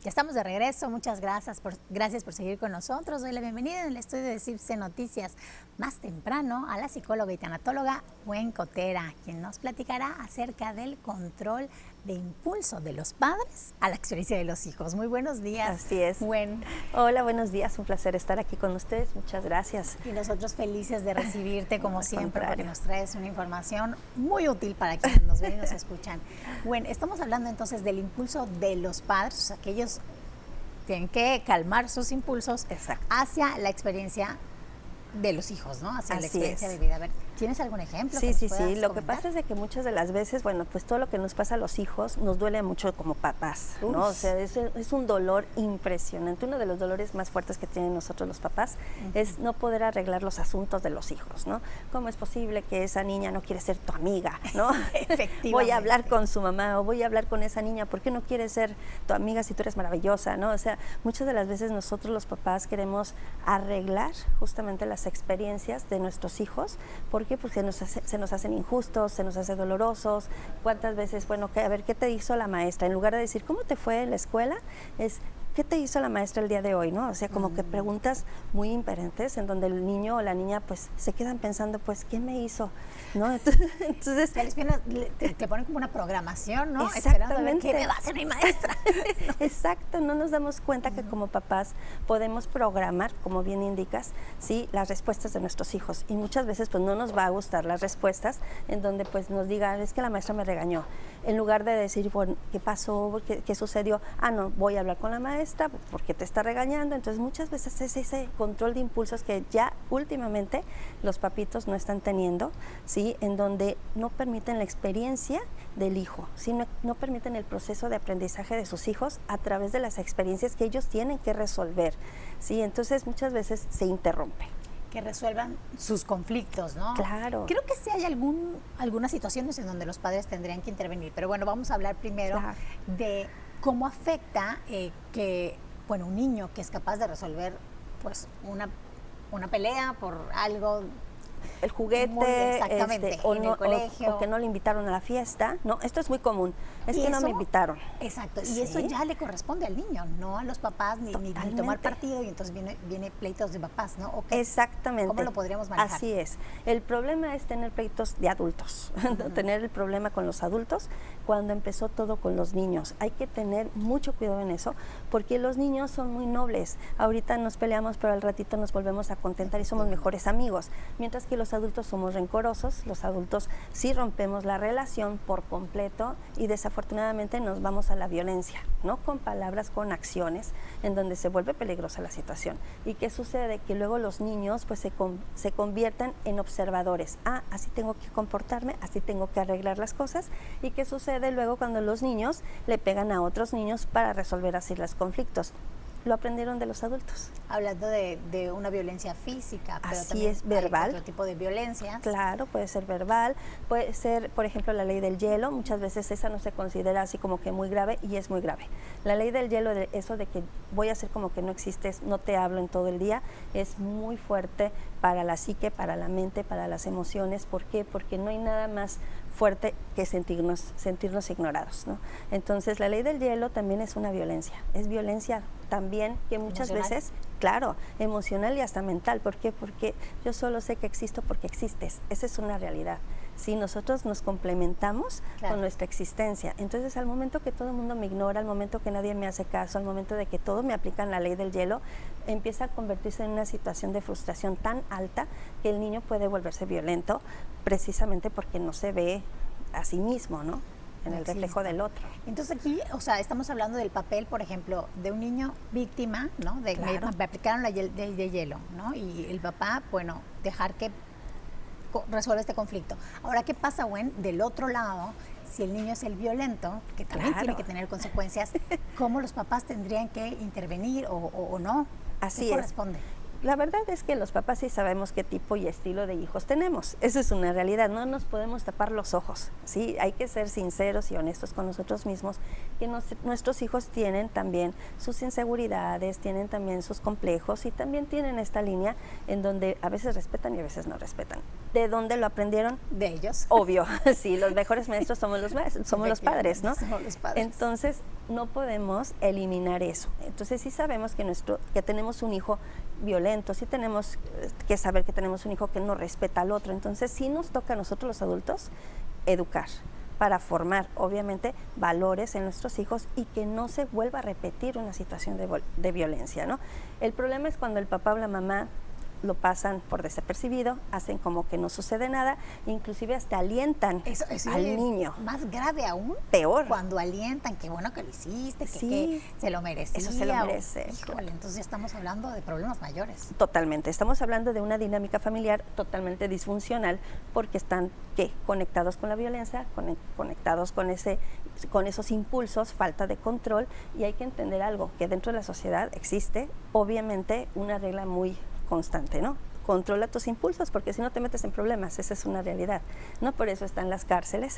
Ya estamos de regreso, muchas gracias por seguir con nosotros. Doy la bienvenida en el estudio de CIPSE Noticias más temprano a la psicóloga y tanatóloga Gwen Cotera, quien nos platicará acerca del control de impulso de los padres a la experiencia de los hijos. Muy buenos días. Así es. Gwen. Hola, buenos días, un placer estar aquí con ustedes, muchas gracias. Y nosotros felices de recibirte como siempre, porque nos traes una información muy útil para quienes nos ven y nos escuchan. Gwen, estamos hablando entonces del impulso de los padres, o sea, que ellos tienen que calmar sus impulsos hacia la experiencia de los hijos, ¿no? Hacia la experiencia de vida. A ver, ¿tienes algún ejemplo? Sí. Lo que pasa es de que muchas de las veces, bueno, pues todo lo que nos pasa a los hijos nos duele mucho como papás, ¿no? O sea, es un dolor impresionante. Uno de los dolores más fuertes que tienen nosotros los papás es no poder arreglar los asuntos de los hijos, ¿no? ¿Cómo es posible que esa niña no quiere ser tu amiga, ¿no? Efectivamente. Voy a hablar con su mamá o voy a hablar con esa niña, ¿por qué no quiere ser tu amiga si tú eres maravillosa, ¿no? O sea, muchas de las veces nosotros los papás queremos arreglar justamente las experiencias de nuestros hijos. ¿Por qué? Porque se nos hacen injustos, se nos hacen dolorosos. ¿Cuántas veces, bueno, a ver, ¿qué te hizo la maestra? En lugar de decir, ¿cómo te fue en la escuela? Es, ¿qué te hizo la maestra el día de hoy? ¿No? O sea, como que preguntas muy imperentes en donde el niño o la niña pues se quedan pensando, pues, ¿qué me hizo? ¿No? Entonces te ponen como una programación, ¿no? Exactamente. Esperando a ver qué me va a hacer mi maestra. Exacto, no nos damos cuenta que como papás podemos programar, como bien indicas, sí, las respuestas de nuestros hijos. Y muchas veces pues no nos va a gustar las respuestas en donde pues nos digan, es que la maestra me regañó. En lugar de decir, bueno, ¿qué pasó? ¿Qué sucedió? Ah, no, voy a hablar con la maestra porque te está regañando. Entonces muchas veces es ese control de impulsos que ya últimamente los papitos no están teniendo, ¿sí? En donde no permiten la experiencia del hijo, ¿sí? No permiten el proceso de aprendizaje de sus hijos a través de las experiencias que ellos tienen que resolver, ¿sí? Entonces muchas veces se interrumpe. Que resuelvan sus conflictos, ¿no? Claro. Creo que sí hay algunas situaciones en donde los padres tendrían que intervenir, pero bueno, vamos a hablar primero de cómo afecta que, bueno, un niño que es capaz de resolver pues una pelea por algo. El juguete, exactamente, o, en no, el colegio. o que no le invitaron a la fiesta, ¿no? Esto es muy común, es que no me invitaron. Exacto, y eso ya le corresponde al niño, no a los papás, ni tomar partido, y entonces viene pleitos de papás, ¿no? Okay. Exactamente. ¿Cómo lo podríamos manejar? Así es. El problema es tener pleitos de adultos, tener el problema con los adultos cuando empezó todo con los niños. Hay que tener mucho cuidado en eso, porque los niños son muy nobles. Ahorita nos peleamos, pero al ratito nos volvemos a contentar y somos mejores amigos, mientras que los adultos somos rencorosos, los adultos sí rompemos la relación por completo y desafortunadamente nos vamos a la violencia, no con palabras, con acciones, en donde se vuelve peligrosa la situación. ¿Y qué sucede? Que luego los niños pues se convierten en observadores. Ah, así tengo que comportarme, así tengo que arreglar las cosas. ¿Y qué sucede luego cuando los niños le pegan a otros niños para resolver así los conflictos? Lo aprendieron de los adultos. Hablando de una violencia física, pero así también es, verbal. Hay otro tipo de violencias. Claro, puede ser verbal, puede ser, por ejemplo, la ley del hielo. Muchas veces esa no se considera así como que muy grave y es muy grave. La ley del hielo, eso de que voy a hacer como que no existes, no te hablo en todo el día, es muy fuerte para la psique, para la mente, para las emociones. ¿Por qué? Porque no hay nada más fuerte que sentirnos ignorados, ¿no? Entonces la ley del hielo también es una violencia, es violencia también que muchas veces, claro, emocional y hasta mental. ¿Por qué? Porque yo solo sé que existo porque existes, esa es una realidad. Si nosotros nos complementamos con nuestra existencia, entonces al momento que todo el mundo me ignora, al momento que nadie me hace caso, al momento de que todos me aplican la ley del hielo, empieza a convertirse en una situación de frustración tan alta que el niño puede volverse violento precisamente porque no se ve a sí mismo, ¿no? En el reflejo del otro. Entonces aquí, o sea, estamos hablando del papel, por ejemplo, de un niño víctima, ¿no? Me aplicaron la ley de hielo, ¿no? Y el papá, bueno, dejar que resuelva este conflicto. Ahora, ¿qué pasa, Gwen, del otro lado? Si el niño es el violento, que también tiene que tener consecuencias, ¿cómo los papás tendrían que intervenir o no? Así ¿Qué corresponde? La verdad es que los papás sí sabemos qué tipo y estilo de hijos tenemos. Eso es una realidad, no nos podemos tapar los ojos, ¿sí? Hay que ser sinceros y honestos con nosotros mismos, que nuestros hijos tienen también sus inseguridades, tienen también sus complejos y también tienen esta línea en donde a veces respetan y a veces no respetan. ¿De dónde lo aprendieron? De ellos. Obvio, sí, los mejores maestros somos los padres, ¿no? Somos los padres. Entonces, no podemos eliminar eso. Entonces sí sabemos que tenemos un hijo violento, sí tenemos que saber que tenemos un hijo que no respeta al otro. Entonces sí nos toca a nosotros los adultos educar para formar, obviamente, valores en nuestros hijos y que no se vuelva a repetir una situación de violencia, ¿no? El problema es cuando el papá o la mamá lo pasan por desapercibido, hacen como que no sucede nada, inclusive hasta alientan al niño. Más grave aún. Peor. Cuando alientan, qué bueno que lo hiciste, que se lo merecía. Eso se lo merece. Híjole, entonces ya estamos hablando de problemas mayores. Totalmente, estamos hablando de una dinámica familiar totalmente disfuncional porque están, ¿qué? Conectados con la violencia, conectados con esos impulsos, falta de control, y hay que entender algo, que dentro de la sociedad existe, obviamente, una regla muy constante, ¿no? Controla tus impulsos, porque si no te metes en problemas, esa es una realidad, ¿no? Por eso están las cárceles,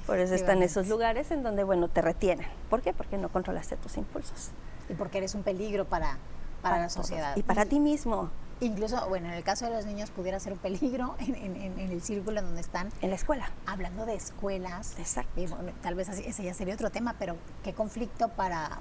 por eso están esos lugares en donde, bueno, te retienen. ¿Por qué? Porque no controlaste tus impulsos. Y porque eres un peligro para la sociedad. Y para ti mismo. Incluso, bueno, en el caso de los niños pudiera ser un peligro en el círculo en donde están. En la escuela. Hablando de escuelas. Exacto. Bueno, tal vez ese ya sería otro tema, pero qué conflicto para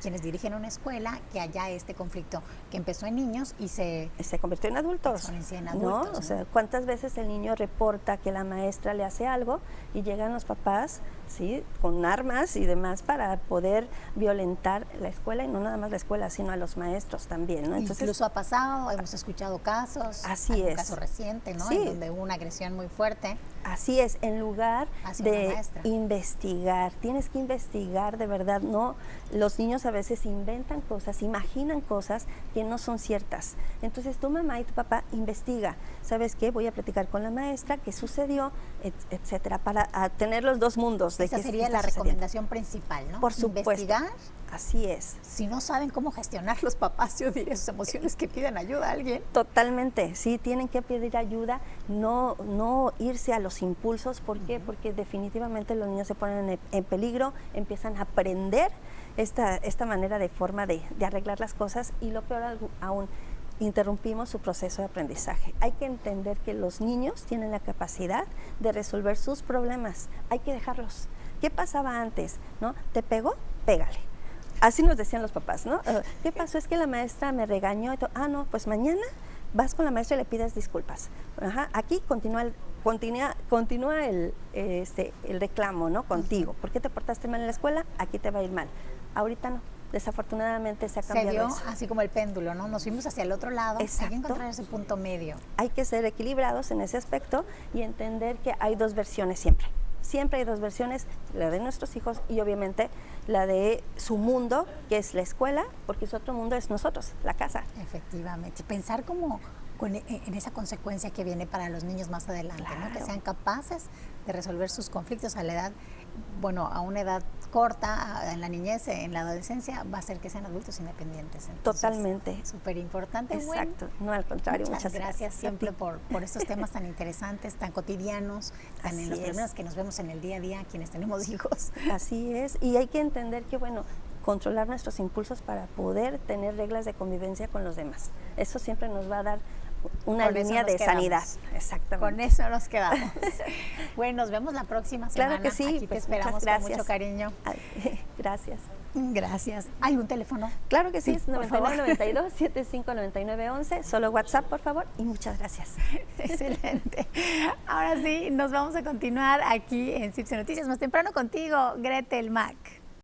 quienes dirigen una escuela, que haya este conflicto que empezó en niños y se convirtió en adultos. Exponencia en adultos, ¿no? O sea, ¿cuántas veces el niño reporta que la maestra le hace algo y llegan los papás, sí, con armas y demás para poder violentar la escuela, y no nada más la escuela, sino a los maestros también, ¿no? Entonces, incluso ha pasado, hemos escuchado casos. Así hay es. Un caso reciente, ¿no? Sí. En donde hubo una agresión muy fuerte. Así es, en lugar de investigar, tienes que investigar de verdad, ¿no? Los niños a veces inventan cosas, imaginan cosas que no son ciertas. Entonces tu mamá y tu papá investiga. ¿Sabes qué? Voy a platicar con la maestra, qué sucedió, etcétera, para tener los dos mundos. Esa sería la recomendación principal, ¿no? Por supuesto. Investigar. Así es. Si no saben cómo gestionar los papás, yo diría sus emociones, que pidan ayuda a alguien. Totalmente, sí, tienen que pedir ayuda, no irse a los impulsos. ¿Por qué? Porque definitivamente los niños se ponen en peligro, empiezan a aprender esta manera de forma de arreglar las cosas, y lo peor aún, interrumpimos su proceso de aprendizaje. Hay que entender que los niños tienen la capacidad de resolver sus problemas, hay que dejarlos. ¿Qué pasaba antes? ¿No? ¿Te pegó? Pégale. Así nos decían los papás, ¿no? ¿Qué pasó? Es que la maestra me regañó. No, pues mañana vas con la maestra y le pides disculpas. Ajá, aquí continúa el reclamo, ¿no? Contigo. ¿Por qué te portaste mal en la escuela? Aquí te va a ir mal. Ahorita no. Desafortunadamente se ha cambiado eso. Así como el péndulo, ¿no? Nos fuimos hacia el otro lado. Exacto. Hay que encontrar ese punto medio. Hay que ser equilibrados en ese aspecto y entender que hay dos versiones siempre. Siempre hay dos versiones, la de nuestros hijos y obviamente la de su mundo, que es la escuela, porque su otro mundo es nosotros, la casa. Efectivamente. Pensar como en esa consecuencia que viene para los niños más adelante, claro, ¿no? Que sean capaces de resolver sus conflictos a la edad, bueno, a una edad corta, en la niñez, en la adolescencia, va a ser que sean adultos independientes. Entonces, totalmente. Súper importante. Exacto. Bueno, no, al contrario. Muchas gracias siempre por estos temas tan interesantes, tan cotidianos, tan en los problemas que nos vemos en el día a día, quienes tenemos hijos. Así es. Y hay que entender que, bueno, controlar nuestros impulsos para poder tener reglas de convivencia con los demás. Eso siempre nos va a dar una línea de sanidad. Exactamente. Con eso nos quedamos. Bueno, nos vemos la próxima semana. Claro que sí. Aquí pues te esperamos con mucho cariño. Gracias. Gracias. ¿Hay un teléfono? Claro que sí, es 9992-759911. Solo WhatsApp, por favor, y muchas gracias. Excelente. Ahora sí, nos vamos a continuar aquí en CIPSE Noticias. Más temprano contigo, Gretel Mac.